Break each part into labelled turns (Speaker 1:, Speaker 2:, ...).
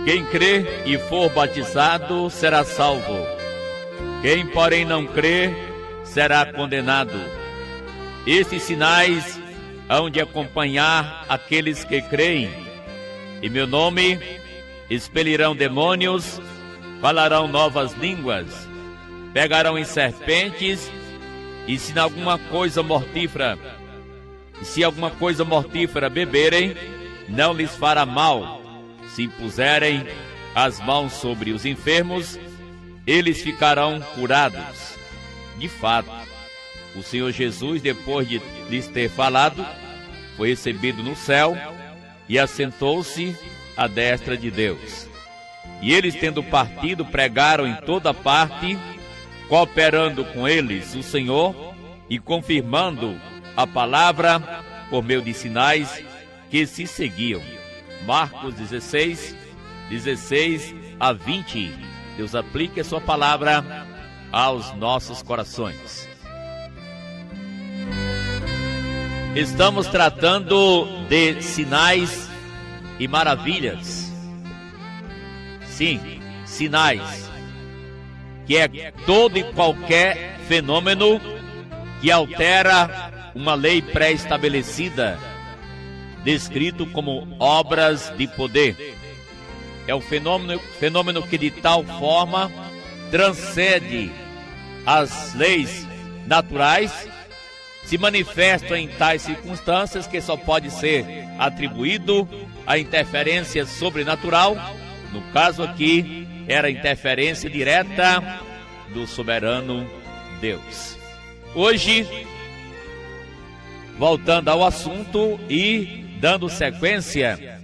Speaker 1: Quem crê e for batizado será salvo. Quem, porém, não crê será condenado. Estes sinais hão de acompanhar aqueles que creem. Em meu nome expelirão demônios, falarão novas línguas, pegarão em serpentes, e se alguma coisa mortífera beberem, não lhes fará mal. Se impuserem as mãos sobre os enfermos, eles ficarão curados. De fato, o Senhor Jesus, depois de lhes ter falado, foi recebido no céu e assentou-se à destra de Deus. E eles, tendo partido, pregaram em toda parte, cooperando com eles o Senhor e confirmando a palavra por meio de sinais que se seguiam. Marcos 16, 16 a 20. Deus aplique a sua palavra aos nossos corações. Estamos tratando de sinais e maravilhas. Sim, sinais, que é todo e qualquer fenômeno que altera uma lei pré-estabelecida, descrito como obras de poder. É um fenômeno que de tal forma transcende as leis naturais, se manifesta em tais circunstâncias que só pode ser atribuído à interferência sobrenatural. No caso aqui, era a interferência direta do soberano Deus. Hoje, voltando ao assunto e dando sequência,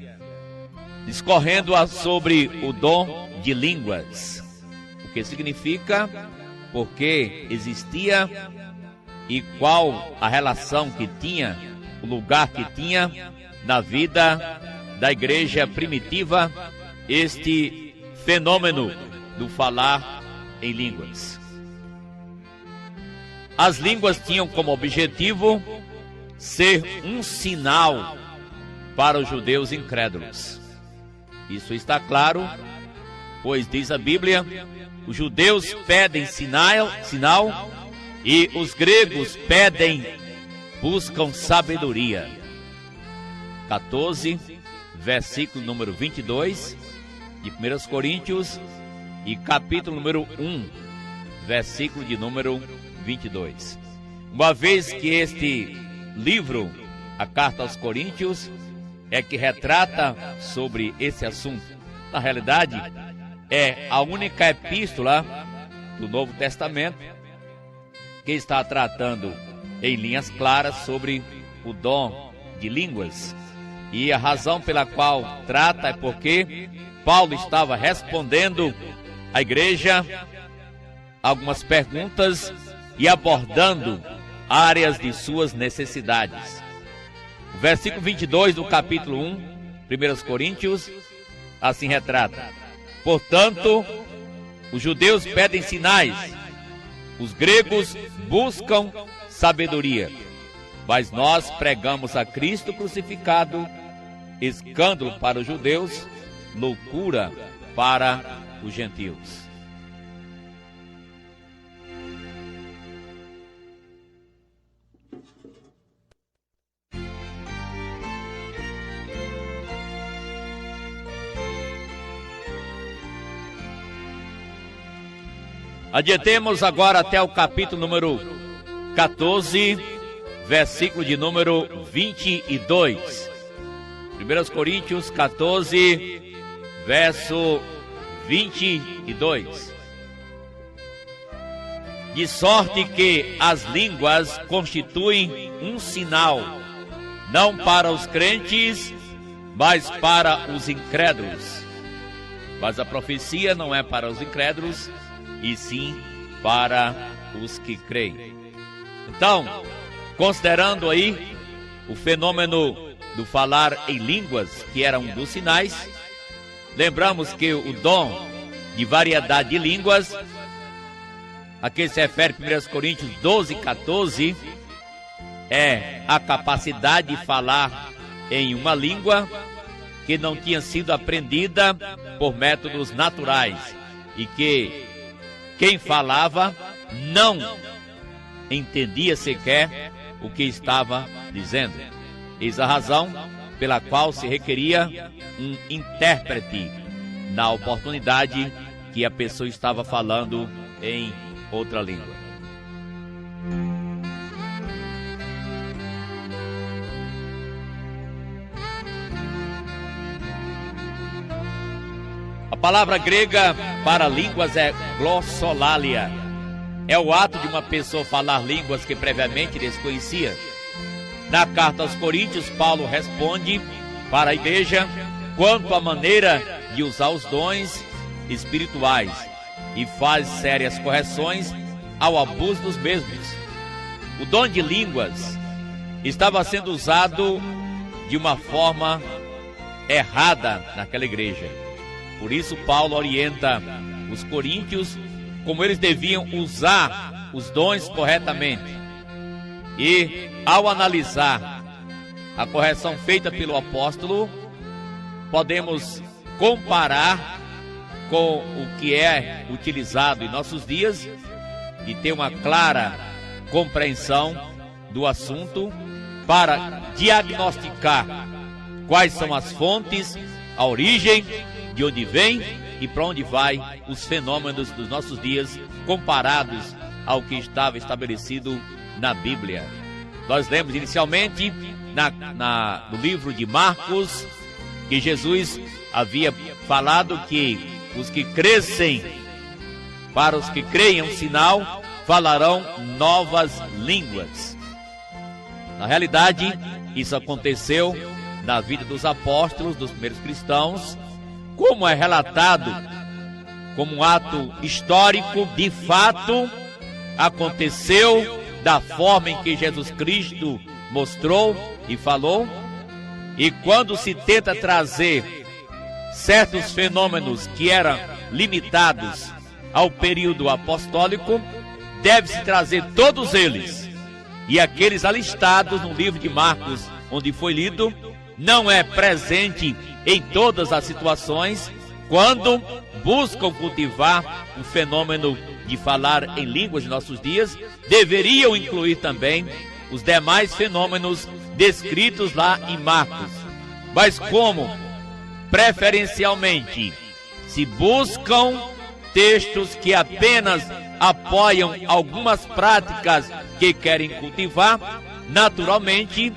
Speaker 1: discorrendo sobre o dom de línguas. O que significa, por que existia e qual a relação que tinha, o lugar que tinha na vida da igreja primitiva, este fenômeno do falar em línguas. As línguas tinham como objetivo ser um sinal para os judeus incrédulos. Isso está claro, pois diz a Bíblia, os judeus pedem sinal e os gregos buscam sabedoria. 14, versículo número 22 de 1 Coríntios e capítulo número 1, versículo de número 22. Uma vez que este livro, a Carta aos Coríntios, é que retrata sobre esse assunto. Na realidade, é a única epístola do Novo Testamento que está tratando em linhas claras sobre o dom de línguas. E a razão pela qual trata é porque Paulo estava respondendo à igreja algumas perguntas e abordando áreas de suas necessidades. O versículo 22 do capítulo 1, 1 Coríntios, assim retrata: portanto, os judeus pedem sinais, os gregos buscam sabedoria, mas nós pregamos a Cristo crucificado, escândalo para os judeus, loucura para os gentios. Adiantemos agora até o capítulo número 14, versículo de número 22. 1 Coríntios 14, verso 22. De sorte que as línguas constituem um sinal, não para os crentes, mas para os incrédulos. Mas a profecia não é para os incrédulos, e sim para os que creem. Então, considerando aí o fenômeno do falar em línguas, que era um dos sinais, lembramos que o dom de variedade de línguas, a que se refere 1 Coríntios 12, 14, é a capacidade de falar em uma língua que não tinha sido aprendida por métodos naturais e que quem falava não entendia sequer o que estava dizendo. Eis a razão pela qual se requeria um intérprete na oportunidade que a pessoa estava falando em outra língua. A palavra grega para línguas é glossolalia. É o ato de uma pessoa falar línguas que previamente desconhecia. Na carta aos Coríntios, Paulo responde para a igreja quanto à maneira de usar os dons espirituais e faz sérias correções ao abuso dos mesmos. O dom de línguas estava sendo usado de uma forma errada naquela igreja. Por isso Paulo orienta os coríntios como eles deviam usar os dons corretamente. E ao analisar a correção feita pelo apóstolo, podemos comparar com o que é utilizado em nossos dias e ter uma clara compreensão do assunto para diagnosticar quais são as fontes, a origem, de onde vem e para onde vai os fenômenos dos nossos dias comparados ao que estava estabelecido na Bíblia. Nós lemos inicialmente no livro de Marcos que Jesus havia falado que os que crescem, para os que creem um sinal, falarão novas línguas. Na realidade, isso aconteceu na vida dos apóstolos, dos primeiros cristãos, como é relatado como um ato histórico, de fato, aconteceu da forma em que Jesus Cristo mostrou e falou. E quando se tenta trazer certos fenômenos que eram limitados ao período apostólico, deve-se trazer todos eles. E aqueles alistados no livro de Marcos, onde foi lido, não é presente em todas as situações quando buscam cultivar o fenômeno de falar em línguas de nossos dias. Deveriam incluir também os demais fenômenos descritos lá em Marcos. Mas como preferencialmente se buscam textos que apenas apoiam algumas práticas que querem cultivar, naturalmente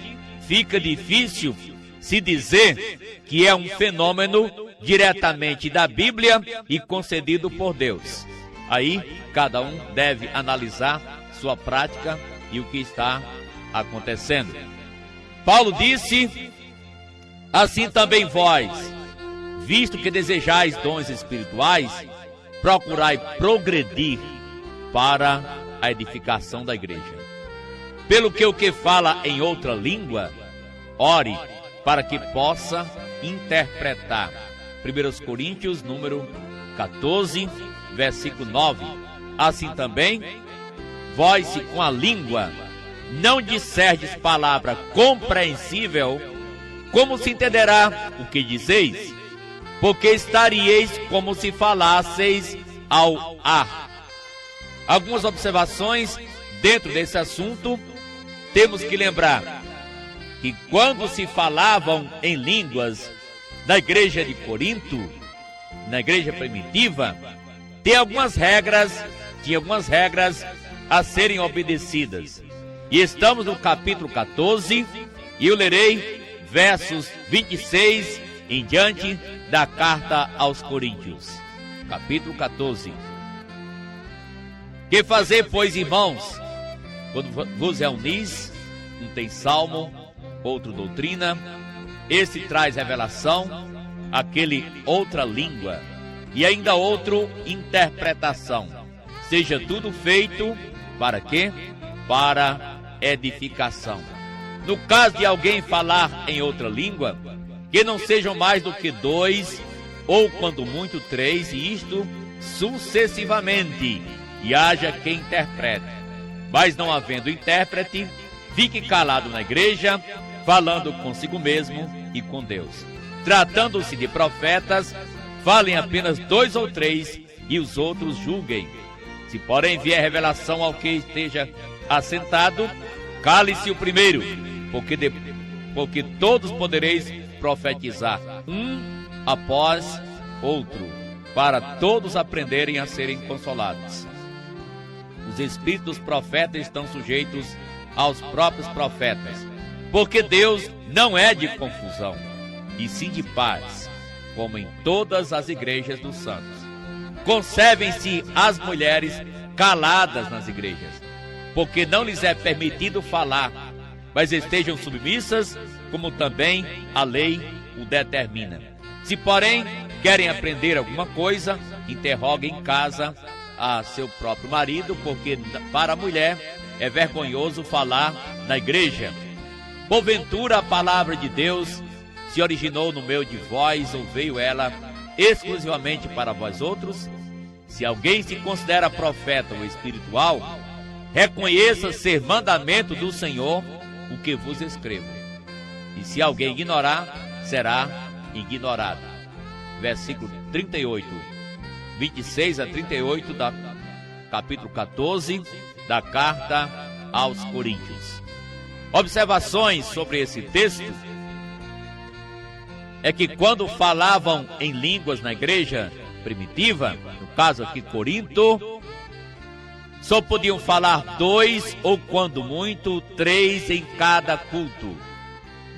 Speaker 1: fica difícil se dizer que é um fenômeno diretamente da Bíblia e concedido por Deus. Aí cada um deve analisar sua prática e o que está acontecendo. Paulo disse: assim também vós, visto que desejais dons espirituais, procurai progredir para a edificação da igreja. Pelo que o que fala em outra língua, ore para que possa interpretar. 1 Coríntios, número 14, versículo 9. Assim também, vós se com a língua não disserdes palavra compreensível, como se entenderá o que dizeis? Porque estaríeis como se falasseis ao ar. Algumas observações dentro desse assunto. Temos que lembrar que quando se falavam em línguas na igreja de Corinto, na igreja primitiva, tinha algumas regras a serem obedecidas. E estamos no capítulo 14, e eu lerei versos 26 em diante da carta aos Coríntios. Capítulo 14. Que fazer, pois, irmãos, quando vos reunis? Um tem salmo, outro doutrina, esse traz revelação, aquele outra língua, e ainda outro interpretação. Seja tudo feito para quê? Para edificação. No caso de alguém falar em outra língua, que não sejam mais do que 2, ou quando muito 3, e isto sucessivamente, e haja quem interprete. Mas não havendo intérprete, fique calado na igreja, falando consigo mesmo e com Deus. Tratando-se de profetas, falem apenas 2 ou 3 e os outros julguem. Se porém vier revelação ao que esteja assentado, cale-se o primeiro, porque todos podereis profetizar, um após outro, para todos aprenderem a serem consolados. Os espíritos profetas estão sujeitos aos próprios profetas, porque Deus não é de confusão, e sim de paz, como em todas as igrejas dos santos. Conservem-se as mulheres caladas nas igrejas, porque não lhes é permitido falar, mas estejam submissas, como também a lei o determina. Se, porém, querem aprender alguma coisa, interroguem em casa a seu próprio marido, porque para a mulher é vergonhoso falar na igreja. Porventura a palavra de Deus se originou no meio de vós, ou veio ela exclusivamente para vós outros? Se alguém se considera profeta ou espiritual, reconheça ser mandamento do Senhor o que vos escrevo. E se alguém ignorar, será ignorado. Versículo 38, 26 a 38, capítulo 14 da carta aos Coríntios. Observações sobre esse texto é que quando falavam em línguas na igreja primitiva, no caso aqui Corinto, só podiam falar 2 ou quando muito 3 em cada culto.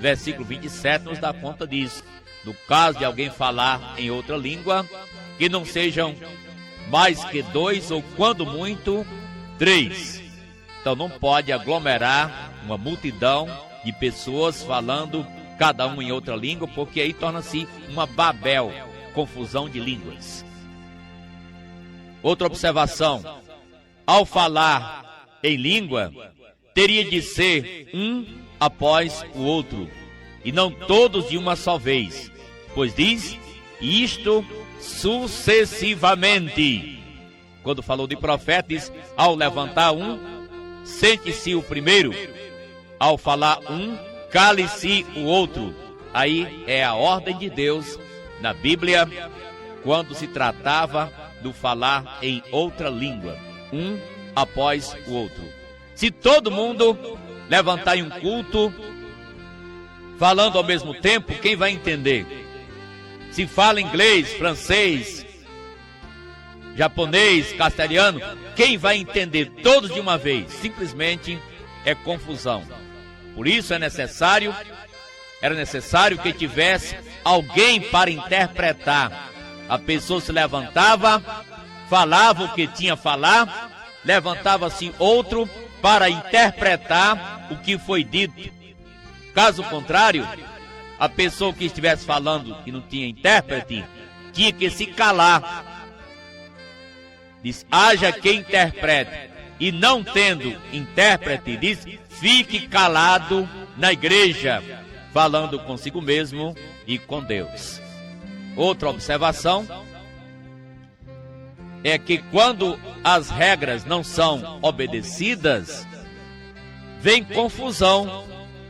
Speaker 1: Versículo 27 nos dá conta disso. No caso de alguém falar em outra língua, que não sejam mais que 2 ou quando muito 3. Então não pode aglomerar uma multidão de pessoas falando cada um em outra língua, porque aí torna-se uma Babel, confusão de línguas. Outra observação: ao falar em língua, teria de ser um após o outro, e não todos de uma só vez, pois diz isto sucessivamente. Quando falou de profeta, diz, ao levantar um, sente-se o primeiro, ao falar um, cale-se o outro. Aí é a ordem de Deus na Bíblia, quando se tratava do falar em outra língua, um após o outro. Se todo mundo levantar em um culto, falando ao mesmo tempo, quem vai entender? Se fala inglês, francês, japonês, castelhano, quem vai entender todos de uma vez? Simplesmente é confusão. Por isso era necessário que tivesse alguém para interpretar. A pessoa se levantava, falava o que tinha a falar, levantava-se outro para interpretar o que foi dito. Caso contrário, a pessoa que estivesse falando e não tinha intérprete, tinha que se calar. Diz, haja quem interprete. E não tendo intérprete, diz, fique calado na igreja, falando consigo mesmo e com Deus. Outra observação é que quando as regras não são obedecidas, vem confusão.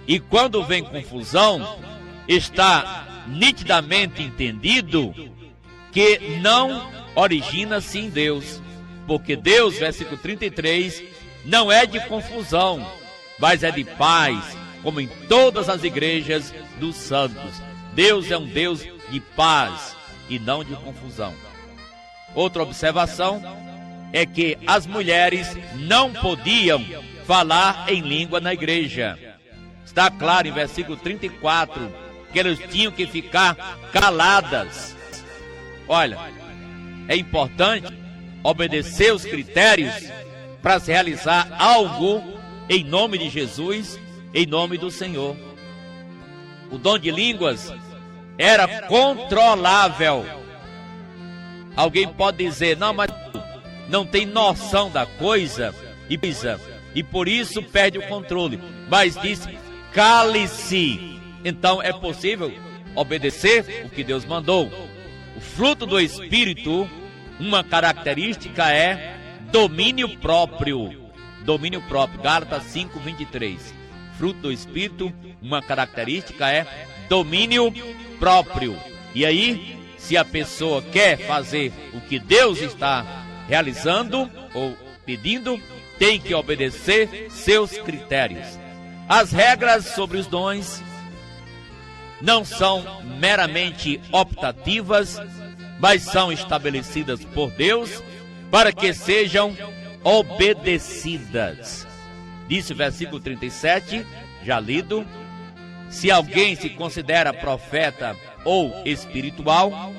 Speaker 1: E quando vem confusão, está nitidamente entendido que não origina-se em Deus. Porque Deus, versículo 33, não é de confusão, mas é de paz, como em todas as igrejas dos santos. Deus é um Deus de paz e não de confusão. Outra observação é que as mulheres não podiam falar em língua na igreja. Está claro em versículo 34 que elas tinham que ficar caladas. Olha, é importante obedecer os critérios para se realizar algo em nome de Jesus, em nome do Senhor. O dom de línguas era controlável. Alguém pode dizer, não, mas não tem noção da coisa e por isso perde o controle. Mas diz, cale-se. Então é possível obedecer o que Deus mandou. O fruto do Espírito, uma característica é domínio próprio. Domínio próprio, Gálatas 5:23. Fruto do Espírito, uma característica é domínio próprio. E aí, se a pessoa quer fazer o que Deus está realizando ou pedindo, tem que obedecer seus critérios. As regras sobre os dons não são meramente optativas, mas são estabelecidas por Deus para que sejam obedecidas. Disse o versículo 37, já lido: se alguém se considera profeta ou espiritual,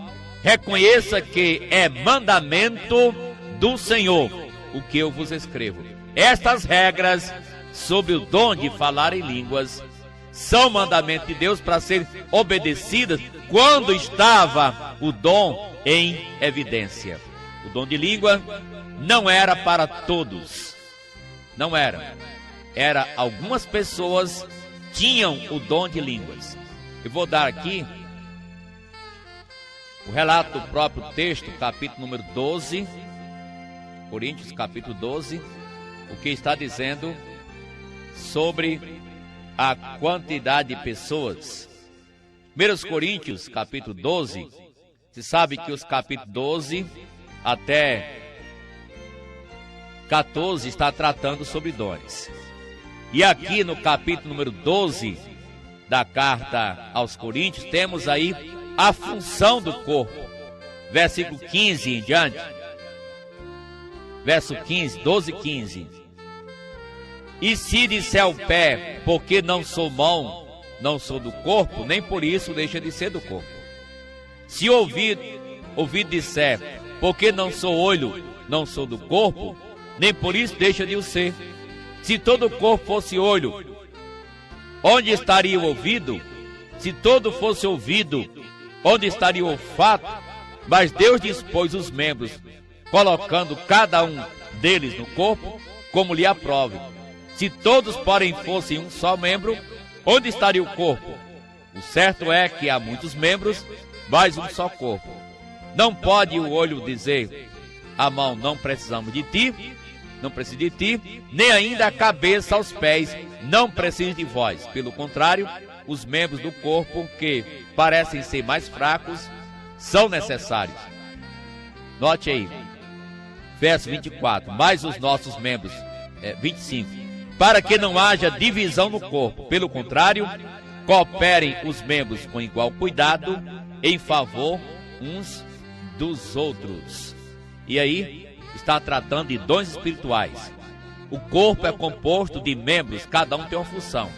Speaker 1: reconheça que é mandamento do Senhor o que eu vos escrevo. Estas regras sobre o dom de falar em línguas são mandamento de Deus para serem obedecidas quando estava o dom em evidência. O dom de língua não era para todos. Não era. Era algumas pessoas tinham o dom de línguas. Eu vou dar aqui o relato do próprio texto, capítulo número 12, Coríntios, capítulo 12, o que está dizendo sobre a quantidade de pessoas. 1 Coríntios, capítulo 12, se sabe que os capítulos 12 até 14 está tratando sobre dons. E aqui no capítulo número 12 da carta aos Coríntios, temos aí a função do corpo. Versículo 15 em diante. Verso 15, 12, 15. E se disser o pé, porque não sou mão, não sou do corpo, nem por isso deixa de ser do corpo. Se ouvido disser, porque não sou olho, não sou do corpo, nem por isso deixa de o ser. Se todo o corpo fosse olho, onde estaria o ouvido? Se todo fosse ouvido, onde estaria o olfato? Mas Deus dispôs os membros, colocando cada um deles no corpo, como lhe aprove. Se todos, porém, fossem um só membro, onde estaria o corpo? O certo é que há muitos membros, mas um só corpo. Não pode o olho dizer à mão, não precisamos de ti, não preciso de ti, nem ainda a cabeça aos pés, não preciso de vós. Pelo contrário, os membros do corpo que parecem ser mais fracos são necessários. Note aí, verso 24, mas os nossos membros, 25, para que não haja divisão no corpo, pelo contrário, cooperem os membros com igual cuidado em favor uns dos outros. E aí, está tratando de dons espirituais. O corpo é composto de membros, cada um tem uma função.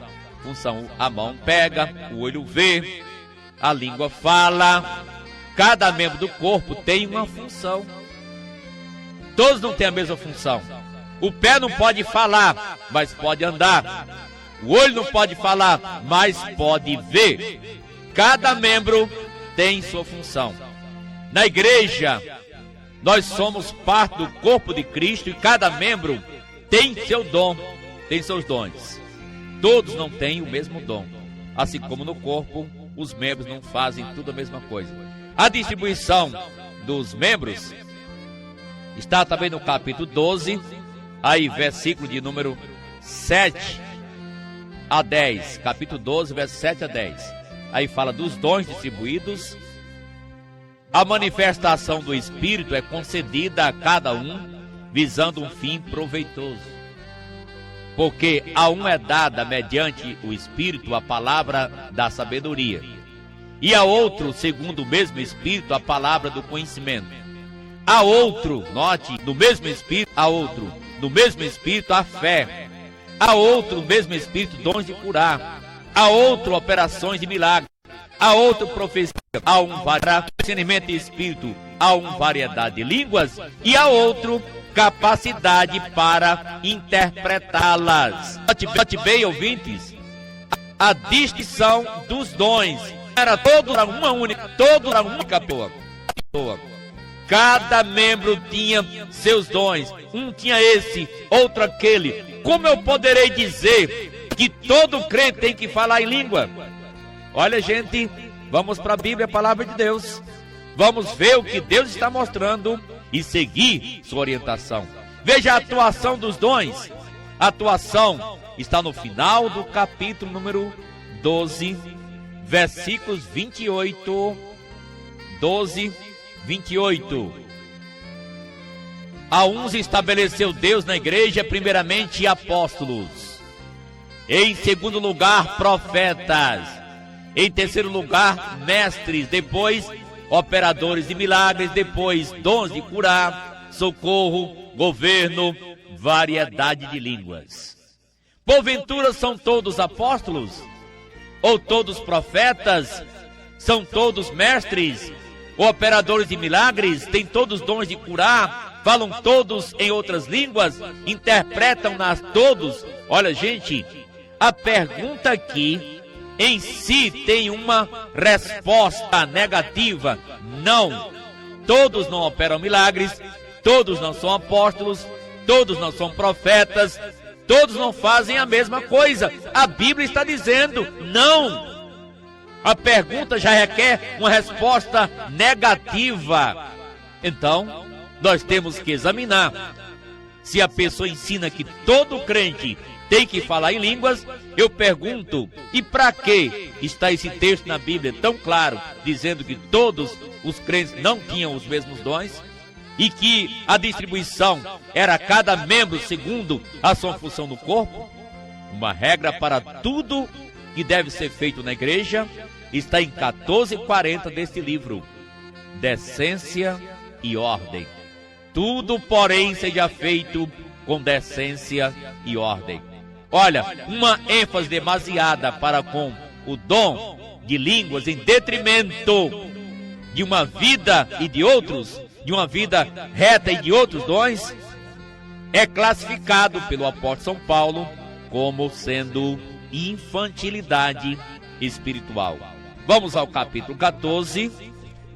Speaker 1: A mão pega, o olho vê, a língua fala. Cada membro do corpo tem uma função. Todos não têm a mesma função. O pé não pode falar, mas pode andar. O olho não pode falar, mas pode ver. Cada membro tem sua função. Na igreja, nós somos parte do corpo de Cristo e cada membro tem seu dom, tem seus dons. Todos não têm o mesmo dom. Assim como no corpo, os membros não fazem tudo a mesma coisa. A distribuição dos membros está também no capítulo 12, aí versículo de número 7 a 10. Capítulo 12, verso 7 a 10. Aí fala dos dons distribuídos. A manifestação do Espírito é concedida a cada um, visando um fim proveitoso. Porque a um é dada, mediante o Espírito, a palavra da sabedoria. E a outro, segundo o mesmo Espírito, a palavra do conhecimento. A outro, note, no mesmo Espírito, a outro, no mesmo Espírito, a fé. A outro, no mesmo Espírito, dons de curar. A outro, operações de milagre. A outro, profecia. A um, discernimento de espírito. A um, variedade de línguas. E a outro, capacidade para interpretá-las. Note bem, ouvintes, a distinção dos dons. Era toda uma única pessoa. Cada membro tinha seus dons. Um tinha esse, outro aquele. Como eu poderei dizer que todo crente tem que falar em língua? Olha, gente, vamos para a Bíblia, a palavra de Deus. Vamos ver o que Deus está mostrando e seguir sua orientação. Veja a atuação dos dons. A atuação está no final do capítulo número 12, versículos 28, 12, 28. A uns estabeleceu Deus na igreja, primeiramente apóstolos, em segundo lugar profetas, em terceiro lugar mestres, depois operadores de milagres, depois dons de curar, socorro, governo, variedade de línguas. Porventura são todos apóstolos? Ou todos profetas? São todos mestres? Operadores de milagres? Têm todos dons de curar? Falam todos em outras línguas? Interpretam-nas todos? Olha, gente, a pergunta aqui em si tem uma resposta negativa. Não. Todos não operam milagres, todos não são apóstolos, todos não são profetas, todos não fazem a mesma coisa. A Bíblia está dizendo não. A pergunta já requer uma resposta negativa. Então, nós temos que examinar. Se a pessoa ensina que todo crente tem que falar em línguas, eu pergunto, e para que está esse texto na Bíblia tão claro, dizendo que todos os crentes não tinham os mesmos dons? E que a distribuição era cada membro segundo a sua função no corpo? Uma regra para tudo que deve ser feito na igreja está em 14:40 deste livro. Decência e ordem. Tudo, porém, seja feito com decência e ordem. Olha, uma ênfase demasiada para com o dom de línguas em detrimento de uma vida e de outros, de uma vida reta e de outros dons, é classificado pelo apóstolo São Paulo como sendo infantilidade espiritual. Vamos ao capítulo 14,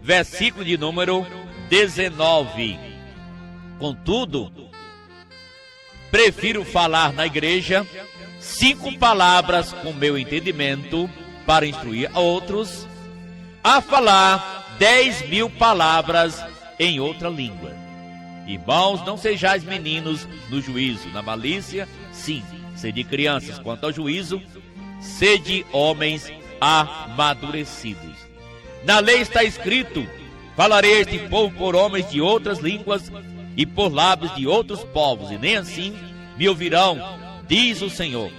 Speaker 1: versículo de número 19. Contudo, prefiro falar na igreja 5 palavras com meu entendimento para instruir a outros, a falar 10.000 palavras em outra língua. Irmãos, não sejais meninos no juízo, na malícia, sim, sede crianças. Quanto ao juízo, sede homens amadurecidos. Na lei está escrito: falarei a este povo por homens de outras línguas e por lábios de outros povos, e nem assim me ouvirão, diz o Senhor.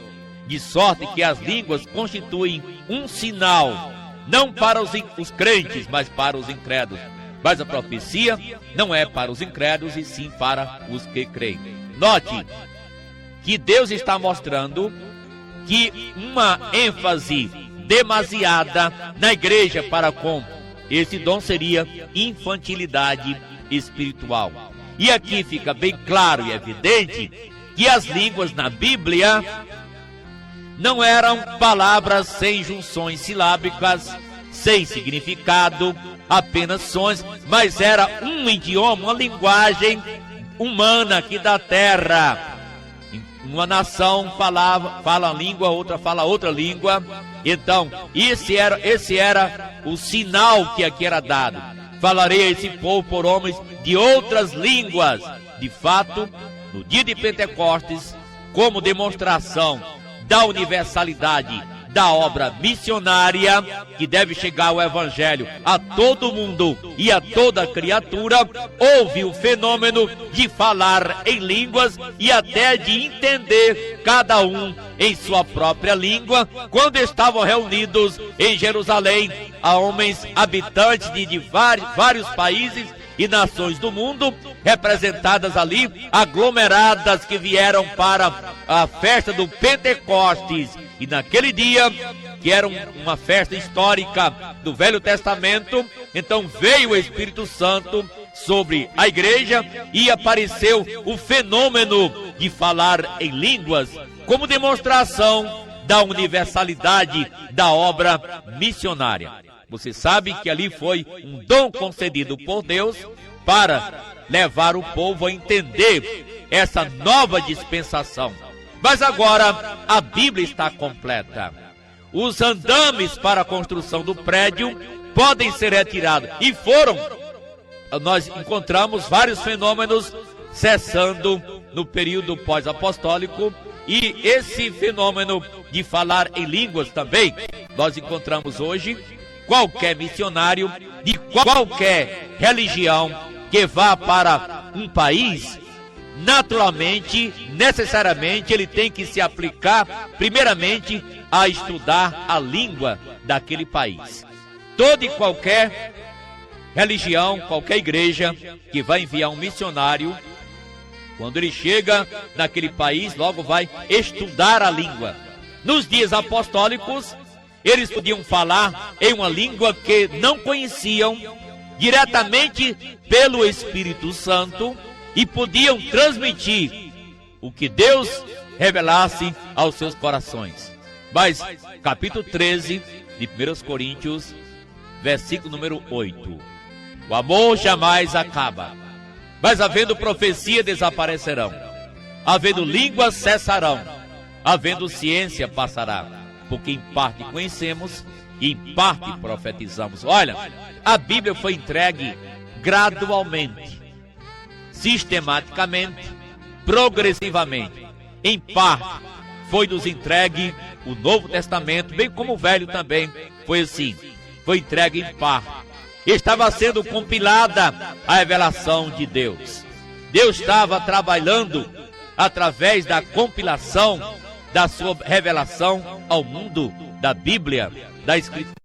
Speaker 1: De sorte que as línguas constituem um sinal, não para os crentes, mas para os incrédulos. Mas a profecia não é para os incrédulos, e sim para os que creem. Note que Deus está mostrando que uma ênfase demasiada na igreja para com esse dom seria infantilidade espiritual. E aqui fica bem claro e evidente que as línguas na Bíblia não eram palavras sem junções silábicas, sem significado, apenas sons, mas era um idioma, uma linguagem humana aqui da terra. Uma nação fala uma língua, outra fala outra língua. Então, esse era o sinal que aqui era dado. Falarei a esse povo por homens de outras línguas. De fato, no dia de Pentecostes, como demonstração da universalidade da obra missionária, que deve chegar o evangelho a todo mundo e a toda criatura, houve o fenômeno de falar em línguas e até de entender cada um em sua própria língua, quando estavam reunidos em Jerusalém a homens habitantes de vários países e nações do mundo, representadas ali, aglomeradas, que vieram para a festa do Pentecostes. E naquele dia, que era uma festa histórica do Velho Testamento, então veio o Espírito Santo sobre a igreja e apareceu o fenômeno de falar em línguas, como demonstração da universalidade da obra missionária. Você sabe que ali foi um dom concedido por Deus para levar o povo a entender essa nova dispensação. Mas agora a Bíblia está completa. Os andames para a construção do prédio podem ser retirados. E foram. Nós encontramos vários fenômenos cessando no período pós-apostólico. E esse fenômeno de falar em línguas também nós encontramos hoje qualquer missionário de qualquer religião que vá para um país, naturalmente, necessariamente, ele tem que se aplicar, primeiramente, a estudar a língua daquele país. Toda e qualquer religião, qualquer igreja que vai enviar um missionário, quando ele chega naquele país, logo vai estudar a língua. Nos dias apostólicos, eles podiam falar em uma língua que não conheciam, diretamente pelo Espírito Santo, e podiam transmitir o que Deus revelasse aos seus corações. Mas, capítulo 13 de 1 Coríntios, versículo número 8. O amor jamais acaba, mas havendo profecia desaparecerão, havendo línguas cessarão, havendo ciência passará, porque em parte conhecemos e em parte profetizamos. Olha, a Bíblia foi entregue gradualmente, sistematicamente, progressivamente. Em parte foi nos entregue o Novo Testamento, bem como o Velho também foi assim, foi entregue em parte. Estava sendo compilada a revelação de Deus. Deus estava trabalhando através da compilação da sua revelação ao mundo da Bíblia, da Escritura.